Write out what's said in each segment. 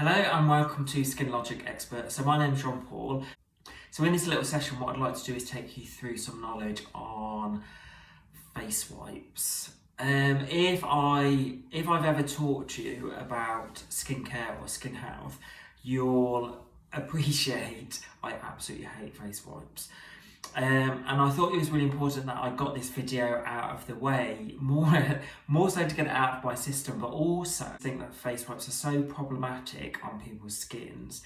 Hello and welcome to Skin Logic Expert. So my name's John Paul. So in this little session what I'd like to do is take you through some knowledge on face wipes. If I've ever taught you about skincare or skin health, you'll appreciate I absolutely hate face wipes. And I thought it was really important that I got this video out of the way, more so to get it out of my system, but also I think that face wipes are so problematic on people's skins.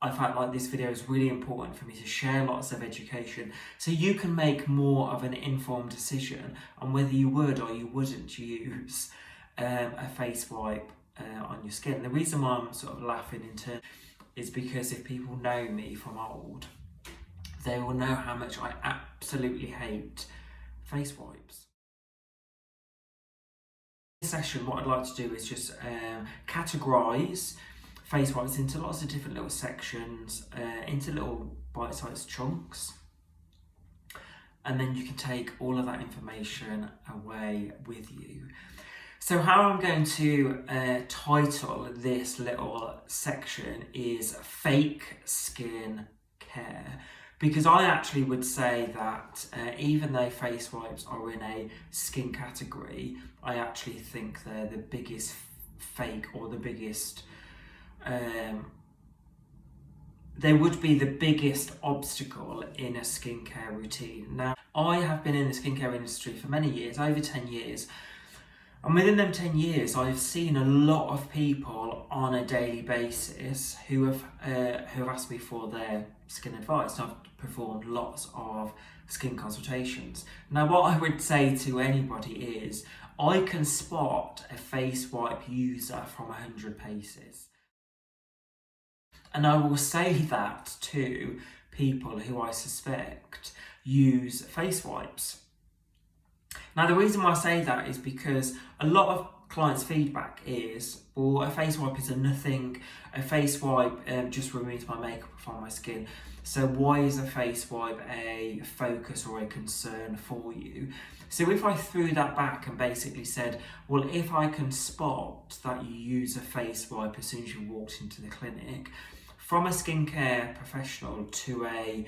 I felt like this video is really important for me to share lots of education so you can make more of an informed decision on whether you would or you wouldn't use a face wipe on your skin. The reason why I'm sort of laughing in turn is because if people know me from old, they will know how much I absolutely hate face wipes. In this session, what I'd like to do is just categorise face wipes into lots of different little sections, into little bite-sized chunks. And then you can take all of that information away with you. So how I'm going to title this little section is Fake Skin Care. Because I actually would say that even though face wipes are in a skin category, I actually think they're the biggest fake, or the biggest, they would be the biggest obstacle in a skincare routine. Now, I have been in the skincare industry for many years, over 10 years, and within them 10 years, I've seen a lot of people on a daily basis who have asked me for their skin advice. And I've performed lots of skin consultations. Now, what I would say to anybody is, I can spot a face wipe user from 100 paces. And I will say that to people who I suspect use face wipes. Now, the reason why I say that is because a lot of clients' feedback is, well, a face wipe is a nothing, a face wipe just removes my makeup from my skin. So why is a face wipe a focus or a concern for you? So if I threw that back and basically said, well, if I can spot that you use a face wipe as soon as you walked into the clinic, from a skincare professional to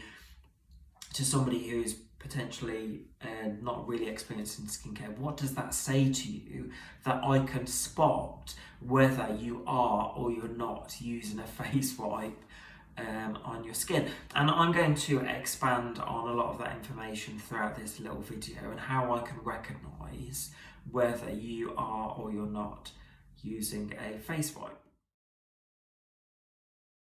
somebody who's potentially not really experienced in skincare, what does that say to you that I can spot whether you are or you're not using a face wipe on your skin? And I'm going to expand on a lot of that information throughout this little video and how I can recognise whether you are or you're not using a face wipe.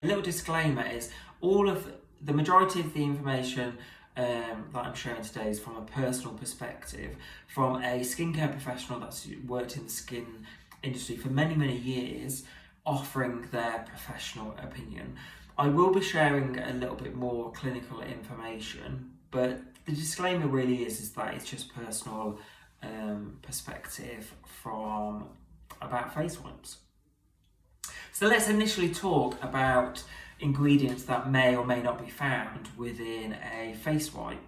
A little disclaimer is the majority of the information that I'm sharing today is from a personal perspective, from a skincare professional that's worked in the skin industry for many, many years, offering their professional opinion. I will be sharing a little bit more clinical information, but the disclaimer really is that it's just personal perspective about face wipes. So let's initially talk about ingredients that may or may not be found within a face wipe.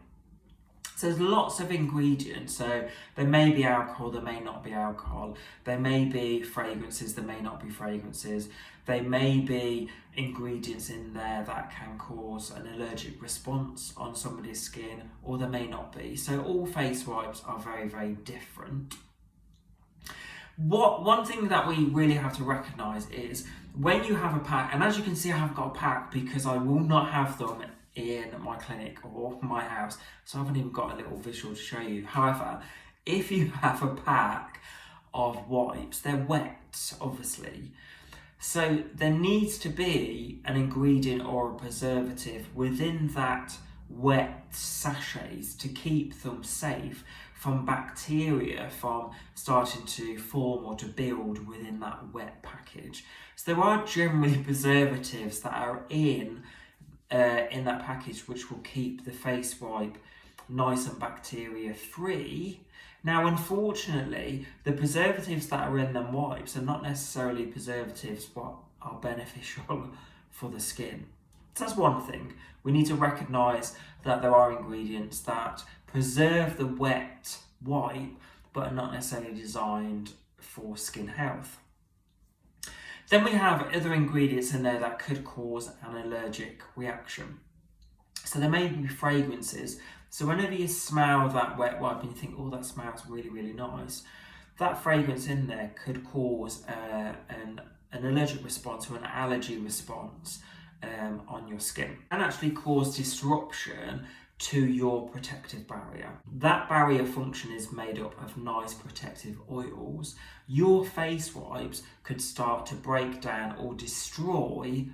So there's lots of ingredients, so there may be alcohol, there may not be alcohol, there may be fragrances, there may not be fragrances, there may be ingredients in there that can cause an allergic response on somebody's skin, or there may not be. So all face wipes are very, very different. One thing that we really have to recognise is when you have a pack, and as you can see I have got a pack because I will not have them in my clinic or my house, so I haven't even got a little visual to show you. However, if you have a pack of wipes, they're wet, obviously. So there needs to be an ingredient or a preservative within that wet sachets to keep them safe from bacteria from starting to form or to build within that wet package. So there are generally preservatives that are in that package which will keep the face wipe nice and bacteria free. Now, unfortunately, the preservatives that are in them wipes are not necessarily preservatives what are beneficial for the skin. So that's one thing. We need to recognise that there are ingredients that preserve the wet wipe but are not necessarily designed for skin health. Then we have other ingredients in there that could cause an allergic reaction. So there may be fragrances. So whenever you smell that wet wipe and you think, oh, that smells really, really nice, that fragrance in there could cause an allergic response or an allergy response on your skin, and actually cause disruption to your protective barrier. That barrier function is made up of nice protective oils. Your face wipes could start to break down or destroy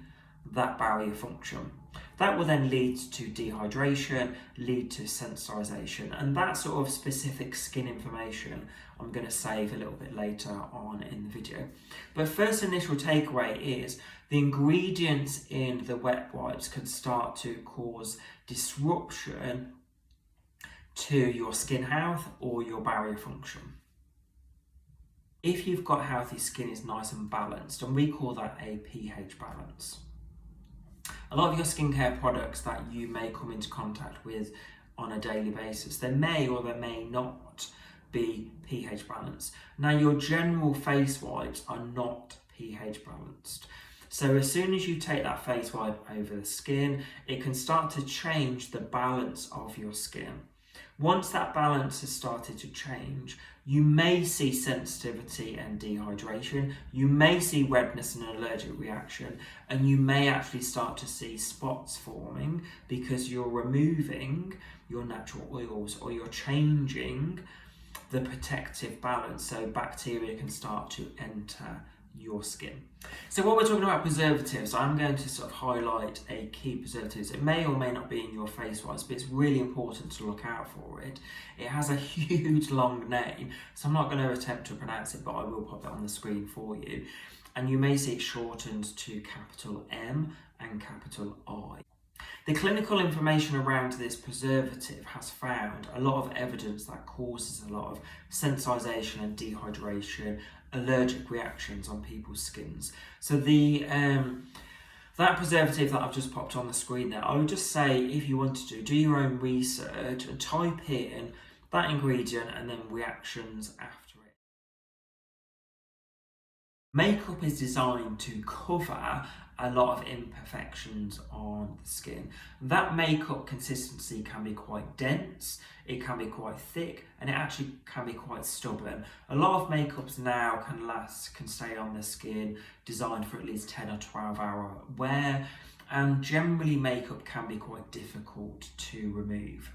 that barrier function. That will then lead to dehydration, lead to sensitization, and that sort of specific skin information I'm going to save a little bit later on in the video. But first initial takeaway is the ingredients in the wet wipes can start to cause disruption to your skin health or your barrier function. If you've got healthy skin, it's nice and balanced, and we call that a pH balance. A lot of your skincare products that you may come into contact with on a daily basis, they may or they may not be pH balanced. Now, your general face wipes are not pH balanced. So as soon as you take that face wipe over the skin, it can start to change the balance of your skin. Once that balance has started to change, you may see sensitivity and dehydration, you may see redness and an allergic reaction, and you may actually start to see spots forming because you're removing your natural oils or you're changing the protective balance, so bacteria can start to enter your skin. So what we're talking about preservatives, I'm going to sort of highlight a key preservatives. It may or may not be in your face wipes, but it's really important to look out for it. It has a huge long name, so I'm not going to attempt to pronounce it, but I will pop it on the screen for you. And you may see it shortened to capital M and capital I. The clinical information around this preservative has found a lot of evidence that causes a lot of sensitization and dehydration, allergic reactions on people's skins. So that preservative that I've just popped on the screen there, I would just say, if you want to do your own research and type in that ingredient and then reactions after it. Makeup is designed to cover a lot of imperfections on the skin. That makeup consistency can be quite dense, it can be quite thick, and it actually can be quite stubborn. A lot of makeups now can stay on the skin, designed for at least 10 or 12 hour wear, and generally makeup can be quite difficult to remove.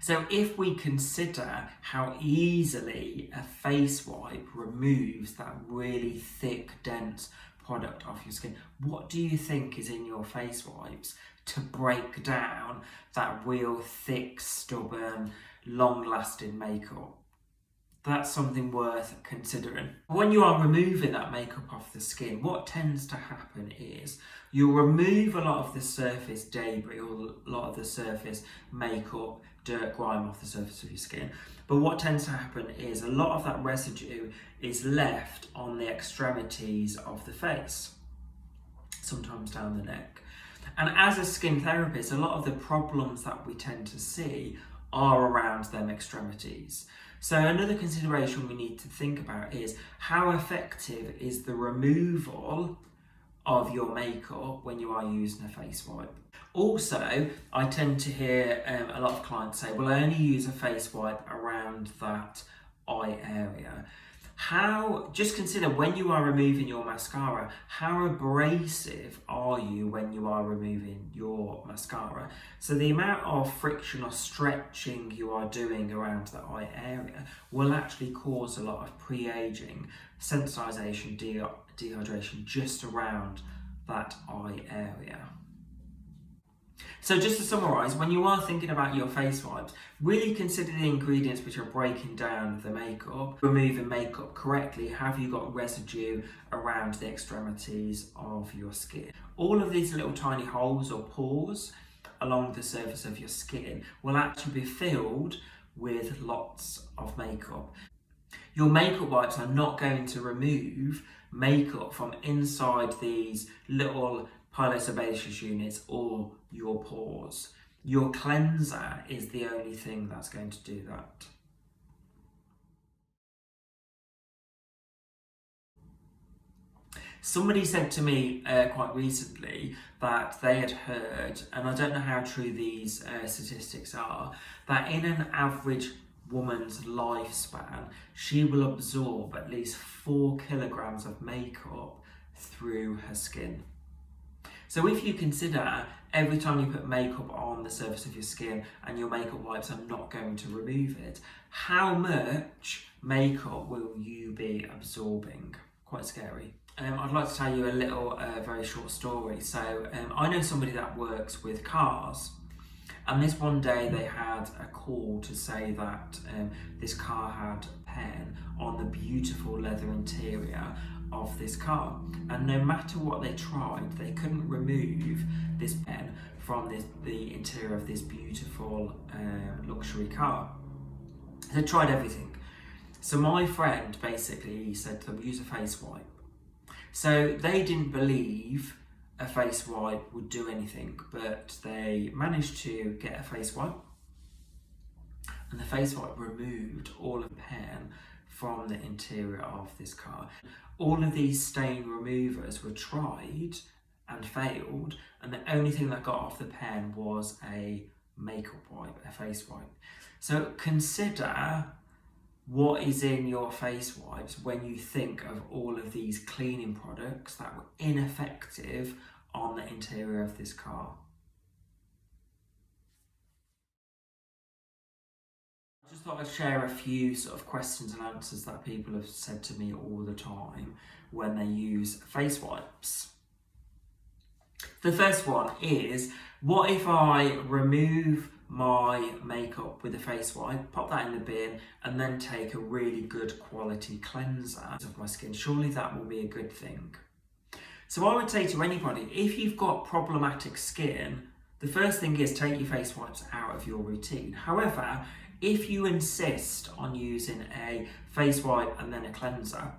So if we consider how easily a face wipe removes that really thick, dense product off your skin, what do you think is in your face wipes to break down that real thick, stubborn, long-lasting makeup? That's something worth considering. When you are removing that makeup off the skin, what tends to happen is you'll remove a lot of the surface debris or a lot of the surface makeup, dirt, grime off the surface of your skin. But what tends to happen is a lot of that residue is left on the extremities of the face, sometimes down the neck. And as a skin therapist, a lot of the problems that we tend to see are around them extremities. So another consideration we need to think about is how effective is the removal of your makeup when you are using a face wipe. Also, I tend to hear a lot of clients say, well, I only use a face wipe around that eye area. Just consider when you are removing your mascara, how abrasive are you when you are removing your mascara? So the amount of friction or stretching you are doing around the eye area will actually cause a lot of pre-aging, sensitization, dehydration just around that eye area. So just to summarise, when you are thinking about your face wipes, really consider the ingredients which are breaking down the makeup, removing makeup correctly. Have you got residue around the extremities of your skin? All of these little tiny holes or pores along the surface of your skin will actually be filled with lots of makeup. Your makeup wipes are not going to remove makeup from inside these little pilosebaceous units or your pores. Your cleanser is the only thing that's going to do that. Somebody said to me quite recently that they had heard, and I don't know how true these statistics are, that in an average woman's lifespan, she will absorb at least 4 kilograms of makeup through her skin. So if you consider every time you put makeup on the surface of your skin and your makeup wipes are not going to remove it, how much makeup will you be absorbing? Quite scary. I'd like to tell you a little very short story. So I know somebody that works with cars, and this one day they had a call to say that this car had a pen on the beautiful leather interior of this car, and no matter what they tried, they couldn't remove this pen from the interior of this beautiful luxury car. They tried everything. So my friend basically said to them, use a face wipe. So they didn't believe a face wipe would do anything, but they managed to get a face wipe, and the face wipe removed all of the pen from the interior of this car. All of these stain removers were tried and failed, and the only thing that got off the pen was a makeup wipe, a face wipe. So consider what is in your face wipes when you think of all of these cleaning products that were ineffective on the interior of this car. I just thought I'd share a few sort of questions and answers that people have said to me all the time when they use face wipes. The first one is, what if I remove my makeup with a face wipe, pop that in the bin, and then take a really good quality cleanser of my skin? Surely that will be a good thing. So I would say to anybody, if you've got problematic skin, the first thing is take your face wipes out of your routine. However, if you insist on using a face wipe and then a cleanser,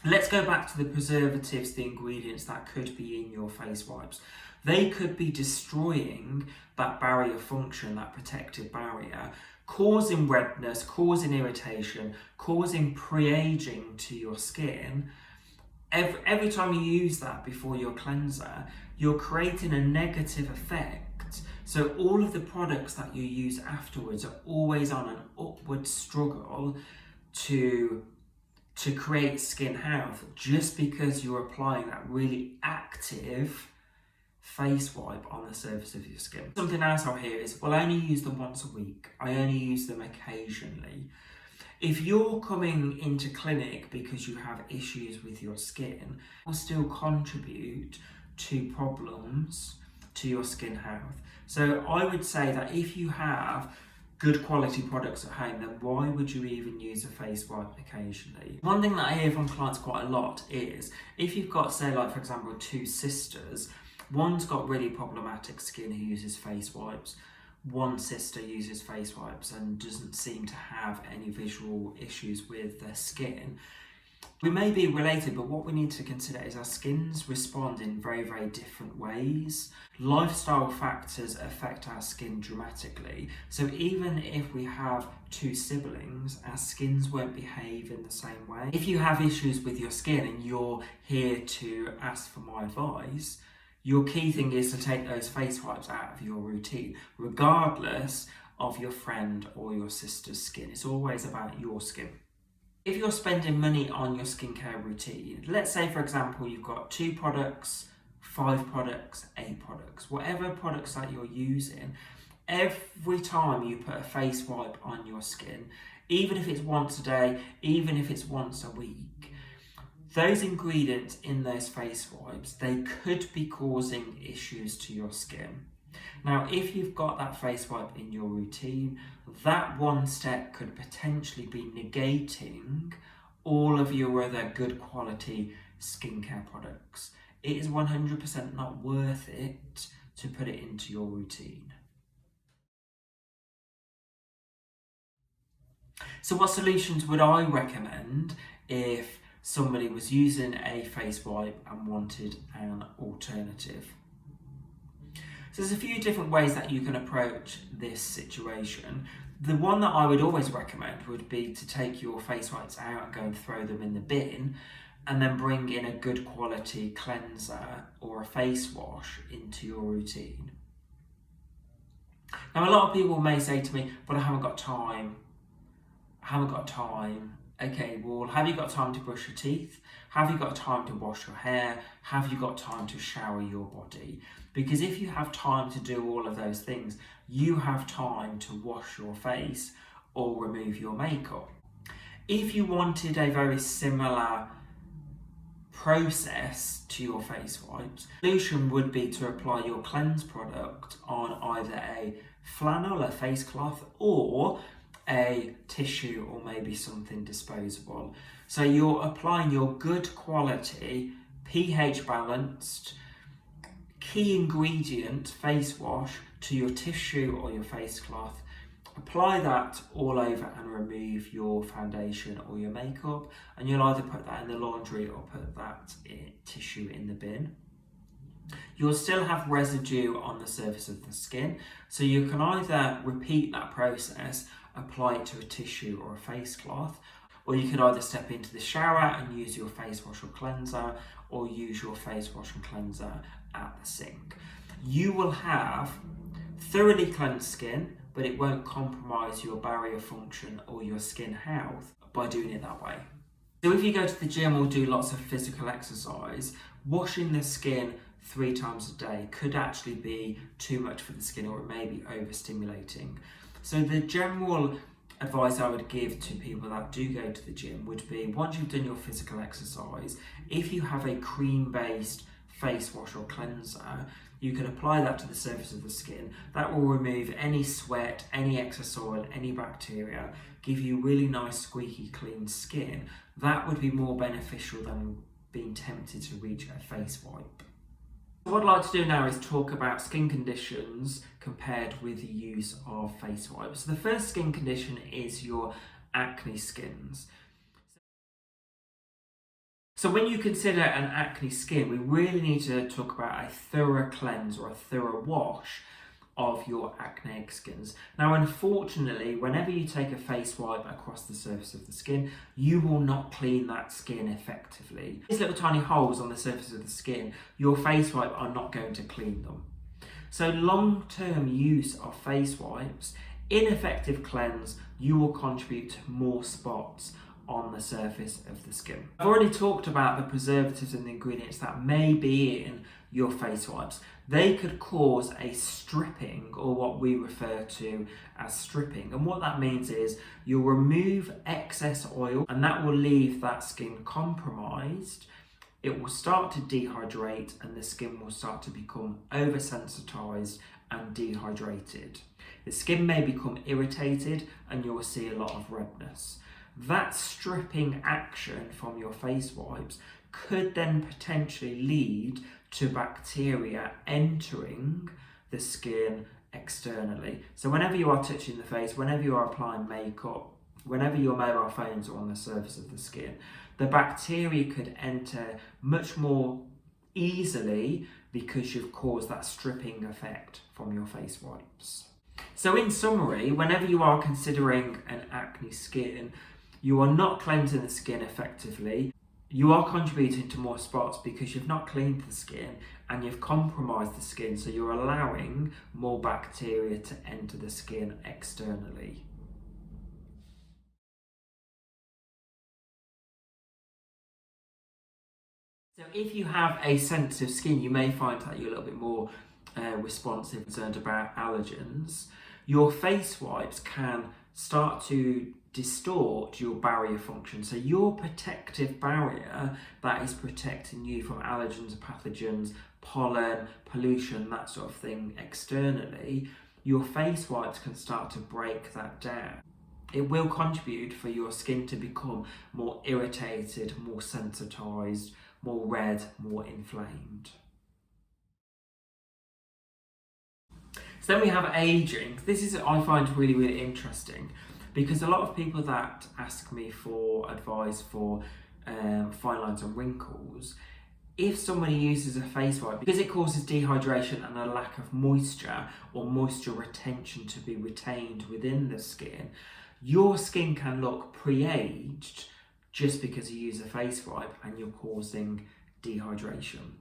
let's go back to the preservatives, the ingredients that could be in your face wipes. They could be destroying that barrier function, that protective barrier, causing redness, causing irritation, causing pre-aging to your skin. Every time you use that before your cleanser, you're creating a negative effect. So all of the products that you use afterwards are always on an upward struggle to create skin health, just because you're applying that really active face wipe on the surface of your skin. Something else I'll hear is, well, I only use them once a week. I only use them occasionally. If you're coming into clinic because you have issues with your skin, it will still contribute to problems to your skin health. So I would say that if you have good quality products at home, then why would you even use a face wipe occasionally? One thing that I hear from clients quite a lot is, if you've got, say, like for example, two sisters, one's got really problematic skin who uses face wipes, one sister uses face wipes and doesn't seem to have any visual issues with their skin. We may be related, but what we need to consider is our skins respond in very, very different ways. Lifestyle factors affect our skin dramatically. So even if we have two siblings, our skins won't behave in the same way. If you have issues with your skin and you're here to ask for my advice, your key thing is to take those face wipes out of your routine, regardless of your friend or your sister's skin. It's always about your skin. If you're spending money on your skincare routine, let's say for example you've got 2 products, 5 products, 8 products, whatever products that you're using, every time you put a face wipe on your skin, even if it's once a day, even if it's once a week, those ingredients in those face wipes, they could be causing issues to your skin. Now, if you've got that face wipe in your routine, that one step could potentially be negating all of your other good quality skincare products. It is 100% not worth it to put it into your routine. So what solutions would I recommend if somebody was using a face wipe and wanted an alternative? So there's a few different ways that you can approach this situation. The one that I would always recommend would be to take your face wipes out and go and throw them in the bin. and then bring in a good quality cleanser or a face wash into your routine. Now, a lot of people may say to me, but I haven't got time. I haven't got time. Okay, well, have you got time to brush your teeth? Have you got time to wash your hair? Have you got time to shower your body? Because if you have time to do all of those things, you have time to wash your face or remove your makeup. If you wanted a very similar process to your face wipes, the solution would be to apply your cleanse product on either a flannel, a face cloth, or a tissue, or maybe something disposable. So you're applying your good quality, pH balanced, key ingredient face wash to your tissue or your face cloth. Apply that all over and remove your foundation or your makeup, and you'll either put that in the laundry or put that tissue in the bin. You'll still have residue on the surface of the skin, so you can either repeat that process, apply it to a tissue or a face cloth, or you could either step into the shower and use your face wash or cleanser, or use your face wash and cleanser at the sink. You will have thoroughly cleansed skin, but it won't compromise your barrier function or your skin health by doing it that way. So if you go to the gym or do lots of physical exercise, washing the skin 3 times a day could actually be too much for the skin, or it may be overstimulating. So the general advice I would give to people that do go to the gym would be, once you've done your physical exercise, if you have a cream-based face wash or cleanser, you can apply that to the surface of the skin. That will remove any sweat, any excess oil, any bacteria, give you really nice squeaky clean skin. That would be more beneficial than being tempted to reach a face wipe. What I'd like to do now is talk about skin conditions compared with the use of face wipes. So the first skin condition is your acne skins. So when you consider an acne skin, we really need to talk about a thorough cleanse or a thorough wash of your acneic skins. Now, unfortunately, whenever you take a face wipe across the surface of the skin, you will not clean that skin effectively. These little tiny holes on the surface of the skin, your face wipe are not going to clean them. So long-term use of face wipes, ineffective cleanse, you will contribute to more spots on the surface of the skin. I've already talked about the preservatives and the ingredients that may be in your face wipes. They could cause a stripping, or what we refer to as stripping. And what that means is you'll remove excess oil, and that will leave that skin compromised. It will start to dehydrate, and the skin will start to become oversensitized and dehydrated. The skin may become irritated, and you'll see a lot of redness. That stripping action from your face wipes could then potentially lead to bacteria entering the skin externally. So whenever you are touching the face, whenever you are applying makeup, whenever your mobile phones are on the surface of the skin, the bacteria could enter much more easily because you've caused that stripping effect from your face wipes. So in summary, whenever you are considering an acne skin, you are not cleansing the skin effectively. You are contributing to more spots because you've not cleaned the skin and you've compromised the skin, so you're allowing more bacteria to enter the skin externally. So if you have a sensitive skin, you may find that you're a little bit more responsive, concerned about allergens. Your face wipes can start to distort your barrier function. So your protective barrier that is protecting you from allergens, pathogens, pollen, pollution, that sort of thing externally, your face wipes can start to break that down. It will contribute for your skin to become more irritated, more sensitized, more red, more inflamed. So then we have aging. This is, I find, really, really interesting, because a lot of people that ask me for advice for fine lines and wrinkles, if somebody uses a face wipe, because it causes dehydration and a lack of moisture or moisture retention to be retained within the skin, your skin can look pre-aged just because you use a face wipe and you're causing dehydration.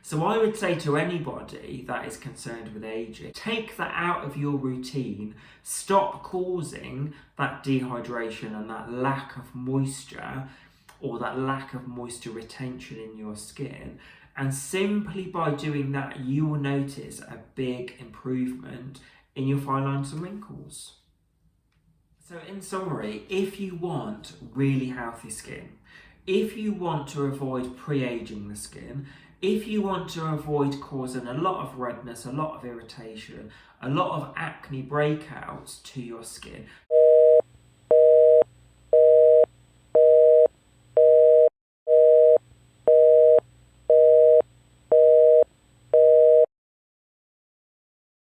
So I would say to anybody that is concerned with aging, take that out of your routine, stop causing that dehydration and that lack of moisture or that lack of moisture retention in your skin. And simply by doing that, you will notice a big improvement in your fine lines and wrinkles. So in summary, if you want really healthy skin, if you want to avoid pre-aging the skin, if you want to avoid causing a lot of redness, a lot of irritation, a lot of acne breakouts to your skin,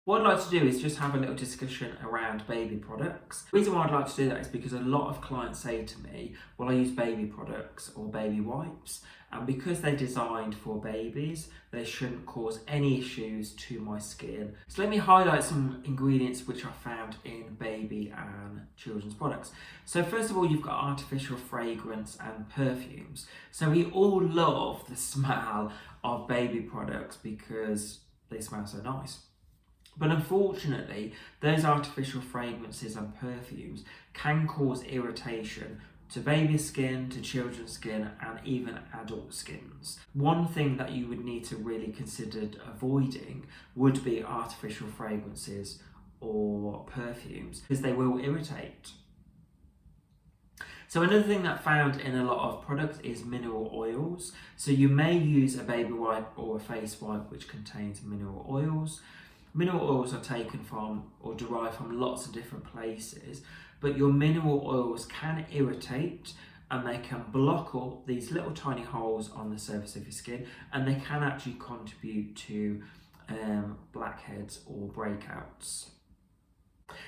what I'd like to do is just have a little discussion around baby products. The reason why I'd like to do that is because a lot of clients say to me, well, I use baby products or baby wipes, and because they're designed for babies, they shouldn't cause any issues to my skin. So let me highlight some ingredients which are found in baby and children's products. So first of all, you've got artificial fragrance and perfumes. So we all love the smell of baby products because they smell so nice. But unfortunately, those artificial fragrances and perfumes can cause irritation to baby skin, to children's skin, and even adult skins. One thing that you would need to really consider avoiding would be artificial fragrances or perfumes, because they will irritate. So another thing that's found in a lot of products is mineral oils. So you may use a baby wipe or a face wipe which contains mineral oils. Mineral oils are taken from or derived from lots of different places, but your mineral oils can irritate and they can block up these little tiny holes on the surface of your skin, and they can actually contribute to blackheads or breakouts.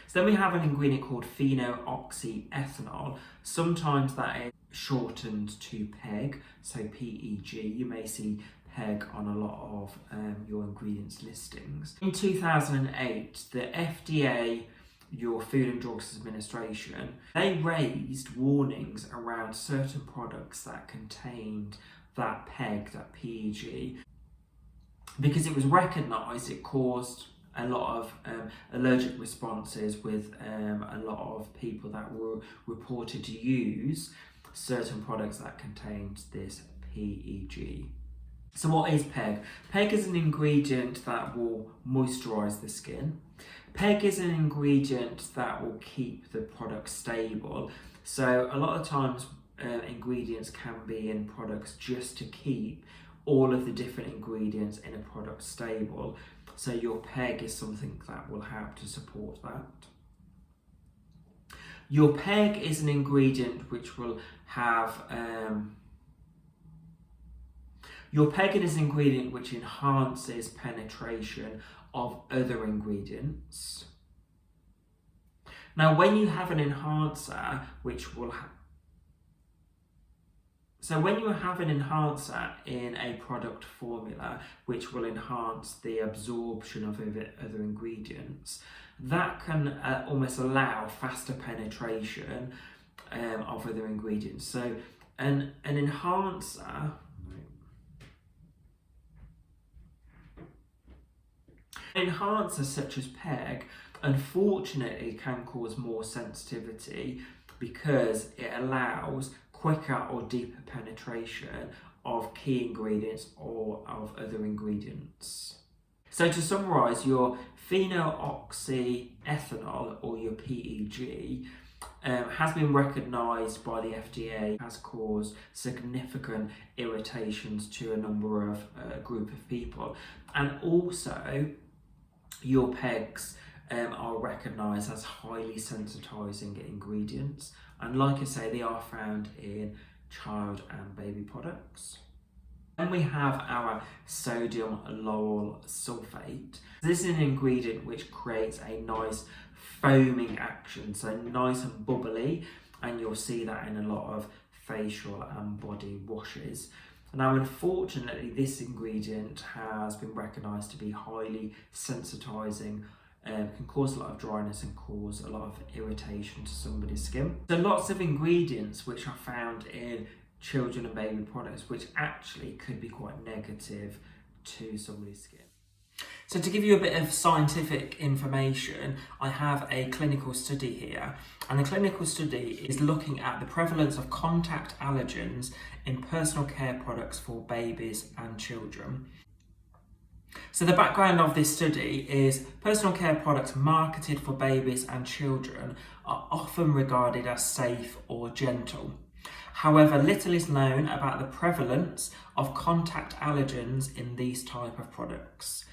So then we have an ingredient called phenoxyethanol. Sometimes that is shortened to PEG, so PEG. You may see PEG on a lot of your ingredients listings. In 2008, the FDA, your Food and Drugs Administration, they raised warnings around certain products that contained that PEG, that PEG, because it was recognised it caused a lot of allergic responses with a lot of people that were reported to use certain products that contained this PEG. So what is PEG? PEG is an ingredient that will moisturise the skin. PEG is an ingredient that will keep the product stable. So a lot of times ingredients can be in products just to keep all of the different ingredients in a product stable. So your PEG is something that will help to support that. Your PEG is an ingredient which will have your PEG is an ingredient which enhances penetration of other ingredients. Now, when you have an enhancer, which will when you have an enhancer in a product formula which will enhance the absorption of other ingredients, that can almost allow faster penetration of other ingredients. So an enhancer such as PEG unfortunately can cause more sensitivity because it allows quicker or deeper penetration of key ingredients or of other ingredients. So to summarise, your phenoxyethanol or your PEG has been recognised by the FDA, has caused significant irritations to a number of group of people, and also your PEGs are recognised as highly sensitising ingredients, and like I say, they are found in child and baby products. Then we have our sodium lauryl sulfate. This is an ingredient which creates a nice foaming action, so nice and bubbly, and you'll see that in a lot of facial and body washes. Now, unfortunately, this ingredient has been recognised to be highly sensitising can cause a lot of dryness and cause a lot of irritation to somebody's skin. There are lots of ingredients which are found in children and baby products which actually could be quite negative to somebody's skin. So to give you a bit of scientific information, I have a clinical study here, and the clinical study is looking at the prevalence of contact allergens in personal care products for babies and children. So the background of this study is personal care products marketed for babies and children are often regarded as safe or gentle. However, little is known about the prevalence of contact allergens in these type of products.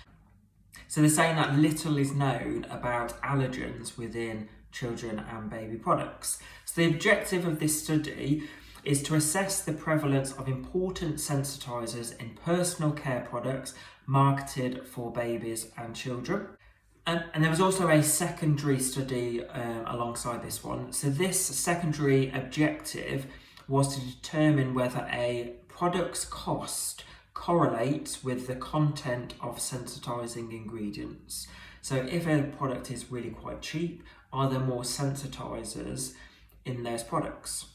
So they're saying that little is known about allergens within children and baby products. So the objective of this study is to assess the prevalence of important sensitizers in personal care products marketed for babies and children. And there was also a secondary study alongside this one. So this secondary objective was to determine whether a product's cost correlates with the content of sensitizing ingredients. So if a product is really quite cheap, are there more sensitizers in those products?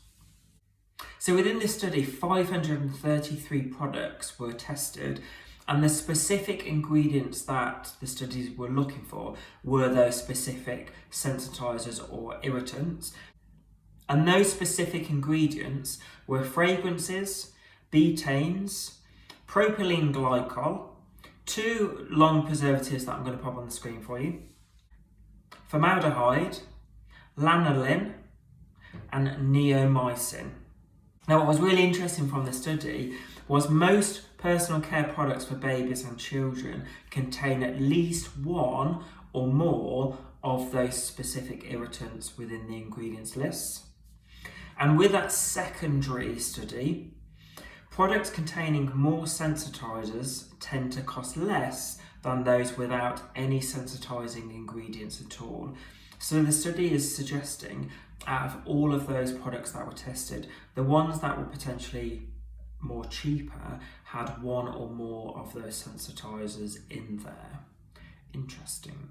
So within this study, 533 products were tested, and the specific ingredients that the studies were looking for were those specific sensitizers or irritants. And those specific ingredients were fragrances, betaines, propylene glycol, 2 long preservatives that I'm going to pop on the screen for you, formaldehyde, lanolin, and neomycin. Now, what was really interesting from the study was most personal care products for babies and children contain at least one or more of those specific irritants within the ingredients list. And with that secondary study, products containing more sensitizers tend to cost less than those without any sensitizing ingredients at all. So the study is suggesting, out of all of those products that were tested, the ones that were potentially more cheaper had one or more of those sensitizers in there. Interesting.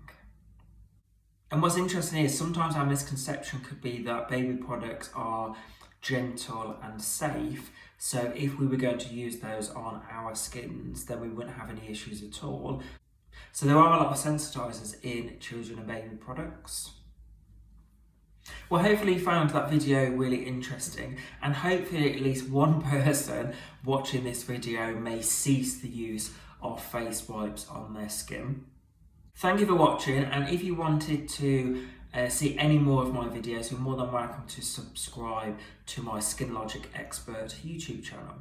And what's interesting is sometimes our misconception could be that baby products are gentle and safe. So if we were going to use those on our skins, then we wouldn't have any issues at all. So there are a lot of sensitizers in children and baby products. Well, hopefully you found that video really interesting, and hopefully at least one person watching this video may cease the use of face wipes on their skin. Thank you for watching, and if you wanted to see any more of my videos, you're more than welcome to subscribe to my Skin Logic Expert YouTube channel.